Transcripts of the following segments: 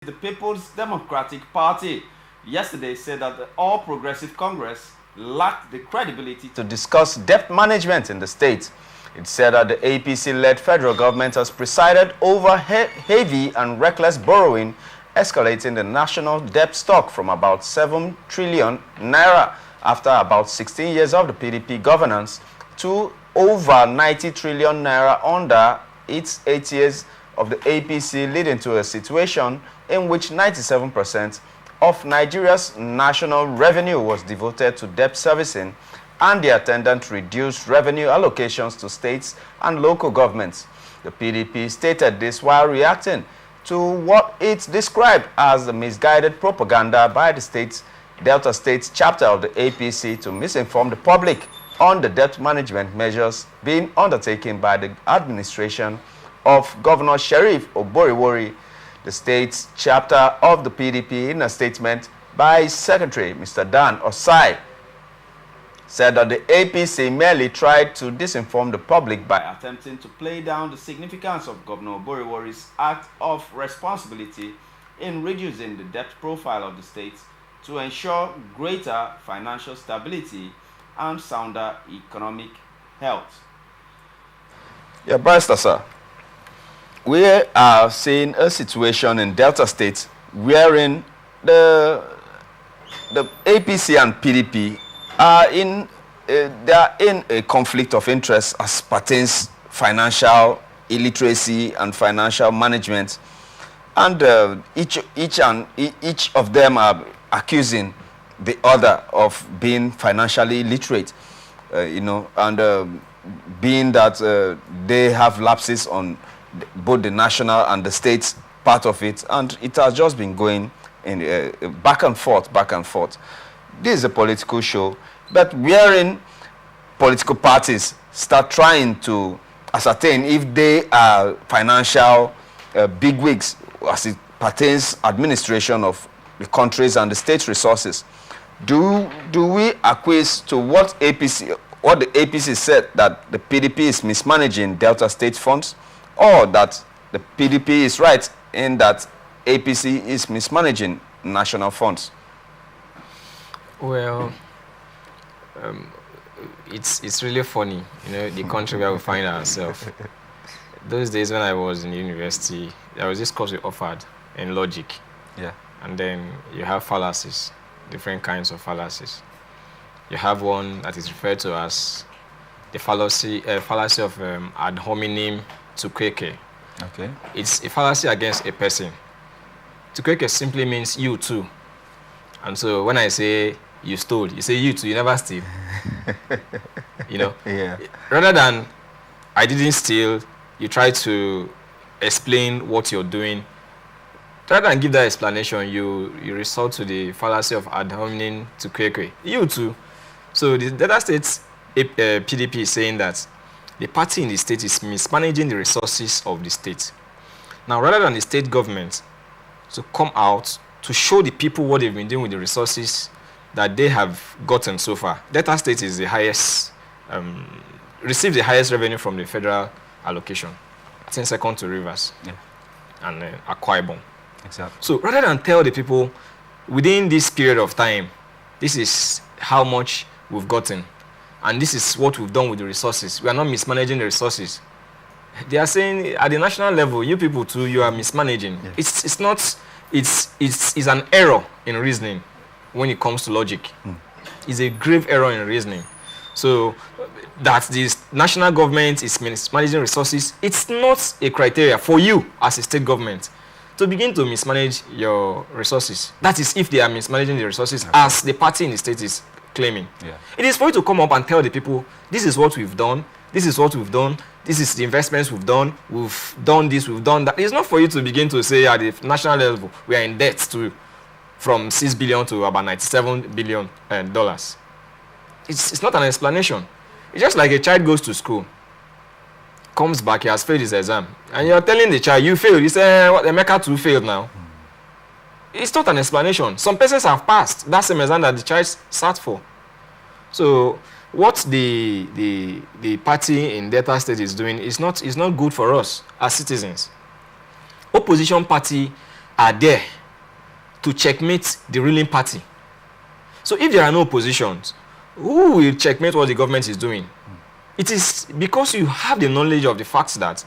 The People's Democratic Party yesterday said that the All Progressive Congress lacked the credibility to discuss debt management in the state. It said that the APC-led federal government has presided over heavy and reckless borrowing, escalating the national debt stock from about 7 trillion naira after about 16 years of the PDP governance to over 90 trillion naira under its 8 years of the APC, leading to a situation in which 97% of Nigeria's national revenue was devoted to debt servicing and the attendant reduced revenue allocations to states and local governments. The PDP stated this while reacting to what it described as the misguided propaganda by the Delta State chapter of the APC to misinform the public on the debt management measures being undertaken by the administration of Governor Sheriff Oboriwori. The state's chapter of the PDP, in a statement by Secretary Mr. Dan Osai, said that the APC merely tried to disinform the public by attempting to play down the significance of Governor Oboriwori's act of responsibility in reducing the debt profile of the state to ensure greater financial stability and sounder economic health. Yeah, Barrister, sir. We are seeing a situation in Delta State wherein the APC and PDP are in a conflict of interest as pertains financial illiteracy and financial management, and each of them are accusing the other of being financially illiterate, and being that they have lapses on both the national and the state part of it, and it has just been going in back and forth. This is a political show, but wherein political parties start trying to ascertain if they are financial bigwigs as it pertains administration of the countries and the state's resources. Do we acquiesce to what the APC said, that the PDP is mismanaging Delta State funds, or that the PDP is right in that APC is mismanaging national funds? Well, it's really funny, the country where we find ourselves. Those days when I was in university, there was this course we offered in logic. Yeah. And then you have fallacies, different kinds of fallacies. You have one that is referred to as the fallacy of ad hominem to kweke. Okay. It's a fallacy against a person. To kweke simply means you too. And so when I say you stole, you say you too, you never steal. Yeah. Rather than I didn't steal, you try to explain what you're doing. Rather than give that explanation, you resort to the fallacy of ad hominem to kweke. You too. So the Delta State PDP is saying that the party in the state is mismanaging the resources of the state. Now, rather than the state government to come out to show the people what they've been doing with the resources that they have gotten so far, Delta State is the highest, receives the highest revenue from the federal allocation. I think second to Rivers, yeah, and Akwa Ibom. Exactly. So rather than tell the people within this period of time, this is how much we've gotten, and this is what we've done with the resources. We are not mismanaging the resources. They are saying at the national level, you people too, you are mismanaging. Yeah. It's an error in reasoning when it comes to logic. It's a grave error in reasoning. So that this national government is mismanaging resources, it's not a criteria for you as a state government to begin to mismanage your resources. That is if they are mismanaging the resources, okay, as the party in the state is claiming. Yeah. It is for you to come up and tell the people, this is what we've done, this is what we've done, this is the investments we've done this, we've done that. It's not for you to begin to say at the national level, we are in debt from 6 billion to about $97 billion. It's not an explanation. It's just like a child goes to school, comes back, he has failed his exam, and you're telling the child, you failed. You say, what, Emeka too failed now. It's not an explanation. Some persons have passed that same exam that the child sat for. So what the party in Delta State is doing is not good for us as citizens. Opposition party are there to checkmate the ruling party. So if there are no oppositions, who will checkmate what the government is doing? It is because you have the knowledge of the facts that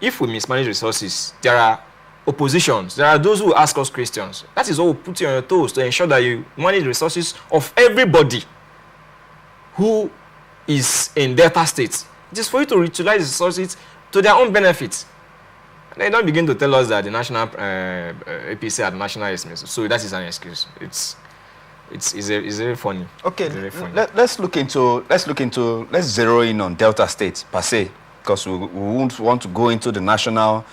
if we mismanage resources, there are oppositions. There are those who ask us questions. That is what will put you on your toes to ensure that you manage the resources of everybody who is in Delta State. It is for you to utilize the resources to their own benefit. And they don't begin to tell us that the national APC at national estimates. So that is an excuse. It's very funny. Okay, very funny. Let's zero in on Delta State per se, because we won't want to go into the national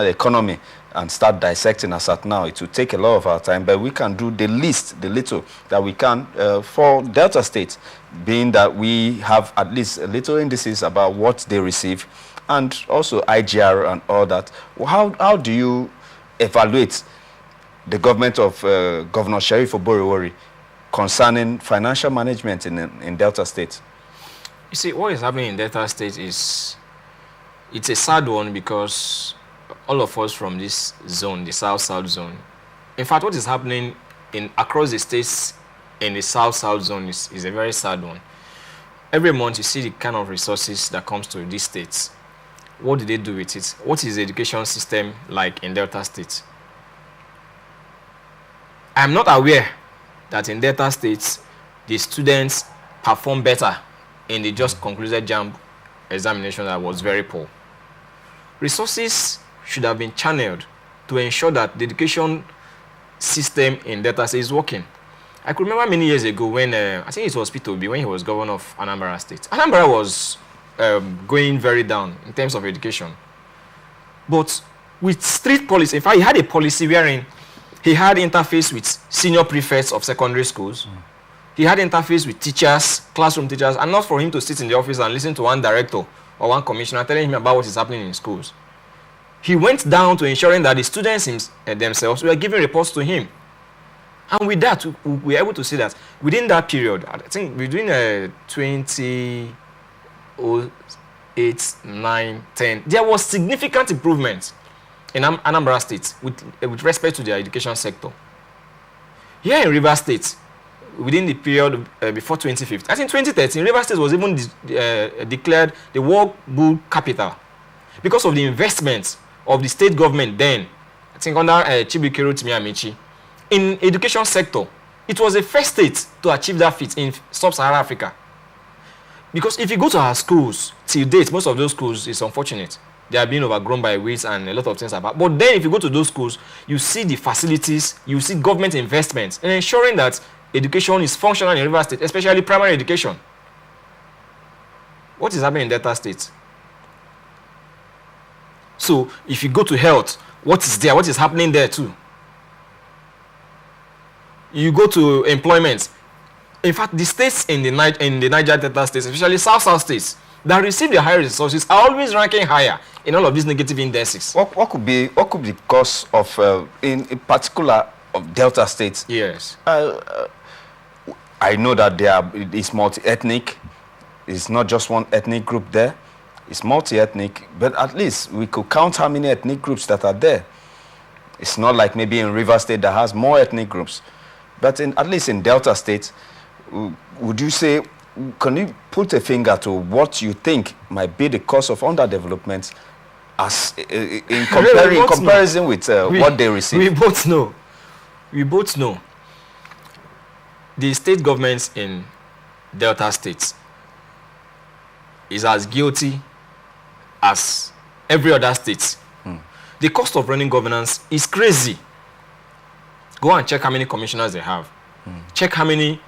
economy and start dissecting as at now. It will take a lot of our time, but we can do the little that we can for Delta State, being that we have at least a little indices about what they receive, and also IGR and all that. How do you evaluate the government of Governor Sheriff Oborewori concerning financial management in Delta State? You see, what is happening in Delta State it's a sad one, because all of us from this zone, the South-South zone, in fact, what is happening across the states in the South-South zone is a very sad one. Every month you see the kind of resources that comes to these states. What do they do with it? What is the education system like in Delta State? I'm not aware that in Delta States, the students perform better in the just concluded JAMB examination that was very poor. Resources should have been channeled to ensure that the education system in Delta State is working. I could remember many years ago when, I think it was P2B, when he was governor of Anambra State. Anambra was going very down in terms of education. But with strict policy, in fact, he had a policy wherein he had interface with senior prefects of secondary schools. He had interface with teachers, classroom teachers, and not for him to sit in the office and listen to one director or one commissioner telling him about what is happening in schools. He went down to ensuring that the students themselves were giving reports to him. And with that, we were able to see that within that period, I think between 2008, 9, 10, there was significant improvement in Anambra State with respect to their education sector. Here in Rivers State, within the period before 2015, I think 2013, Rivers State was even declared the World Bull Capital because of the investment of the state government then, I think under Chibukero Timiamichi, in education sector. It was the first state to achieve that feat in sub-Saharan Africa. Because if you go to our schools, till date, most of those schools is unfortunate. They are being overgrown by weeds and a lot of things about. But then if you go to those schools, you see the facilities, you see government investments in ensuring that education is functional in Rivers State, especially primary education. What is happening in Delta State? So if you go to health, what is there? What is happening there too? You go to employment. In fact, the states in the Niger Delta states, especially South states, that receive the higher resources are always ranking higher in all of these negative indices. What could be the cause of, in particular, of Delta states? Yes. I know that it's multi-ethnic. It's not just one ethnic group there. It's multi-ethnic, but at least we could count how many ethnic groups that are there. It's not like maybe in Rivers State that has more ethnic groups. But at least in Delta State, would you say, can you put a finger to what you think might be the cause of underdevelopment as in comparison with what they receive? We both know. The state governments in Delta States is as guilty as every other state. The cost of running governance is crazy. Go and check how many commissioners they have. Check how many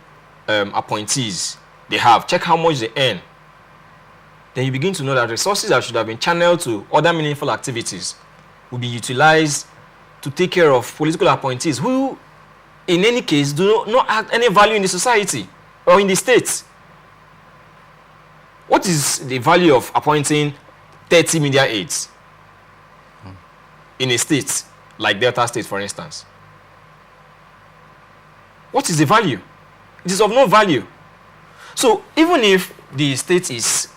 appointees they have. Check how much they earn. Then you begin to know that resources that should have been channeled to other meaningful activities will be utilized to take care of political appointees who, in any case, do not add any value in the society or in the state. What is the value of appointing 30 media aides in a state like Delta State, for instance? What is the value? It is of no value. So even if the state is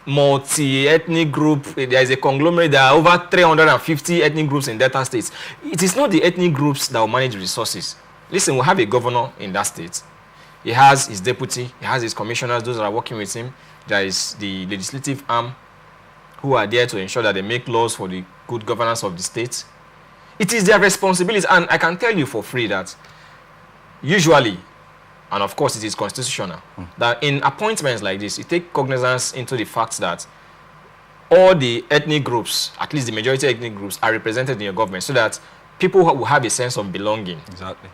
multi-ethnic group. There is a conglomerate. There are over 350 ethnic groups in Delta states. It is not the ethnic groups that will manage resources. Listen, we have a governor in that state. He has his deputy. He has his commissioners, those that are working with him. There is the legislative arm who are there to ensure that they make laws for the good governance of the state. It is their responsibility. And I can tell you for free that usually, and of course it is constitutional, that in appointments like this, you take cognizance into the fact that all the ethnic groups, at least the majority ethnic groups, are represented in your government so that people will have a sense of belonging. Exactly.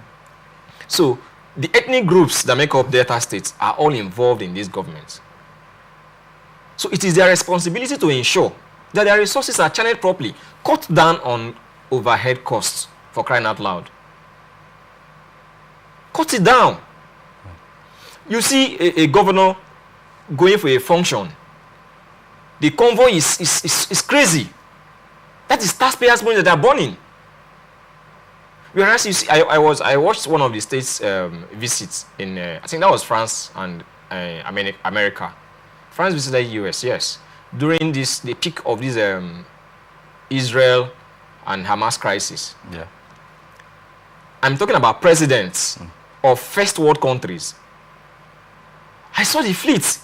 So the ethnic groups that make up Delta states are all involved in this government. So it is their responsibility to ensure that their resources are channeled properly, cut down on overhead costs, for crying out loud. Cut it down. You see a governor going for a function. The convoy is crazy. That is taxpayers' money that they are burning. Whereas you see, I watched one of the states' visits in I think that was France and America. France visited the US, yes, during the peak of this Israel and Hamas crisis. Yeah. I'm talking about presidents of first world countries. I saw the fleet.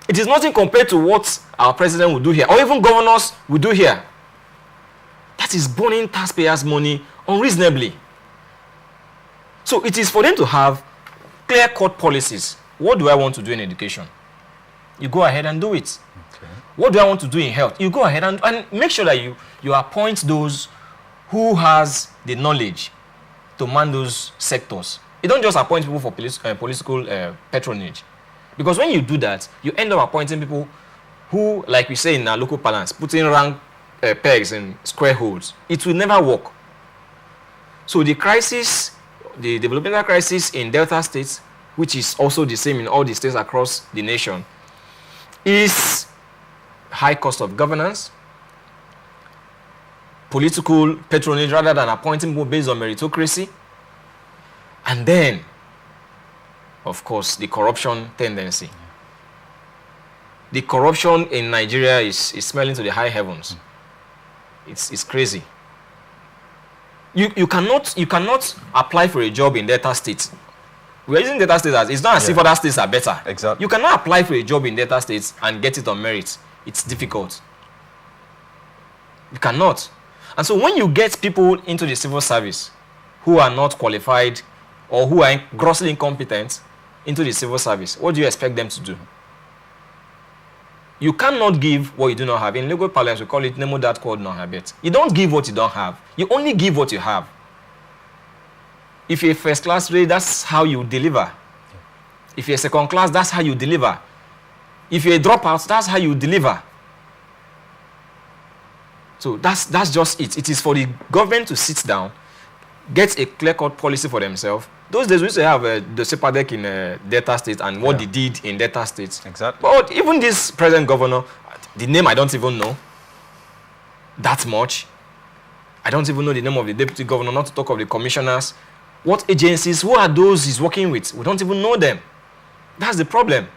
It is nothing compared to what our president would do here, or even governors would do here. That is burning taxpayers' money unreasonably. So it is for them to have clear-cut policies. What do I want to do in education? You go ahead and do it. Okay. What do I want to do in health? You go ahead and make sure that you appoint those who has the knowledge to man those sectors. You don't just appoint people for political patronage. Because when you do that, you end up appointing people who, like we say in our local parlance, putting round pegs in square holes. It will never work. So the crisis, the developmental crisis in Delta states, which is also the same in all the states across the nation, is high cost of governance, political patronage rather than appointing people based on meritocracy, and then, of course, the corruption tendency. The corruption in Nigeria is smelling to the high heavens. It's crazy. You cannot apply for a job in Delta States. We're using Delta States as, it's not as if other states are better. Exactly. You cannot apply for a job in Delta States and get it on merit. It's difficult. You cannot. And so when you get people into the civil service who are not qualified or who are grossly incompetent into the civil service, what do you expect them to do? You cannot give what you do not have. In legal parlance, we call it nemo dat quod non habet. You don't give what you don't have. You only give what you have. If you're first class rate, that's how you deliver. If you're second class, that's how you deliver. If you're a dropout, that's how you deliver. So that's just it. It is for the government to sit down, get a clear-cut policy for themselves. Those days we used to have the Sepadek in Delta State and what they did in Delta State. Exactly. But even this present governor, the name I don't even know that much. I don't even know the name of the deputy governor, not to talk of the commissioners. What agencies, who are those he's working with? We don't even know them. That's the problem.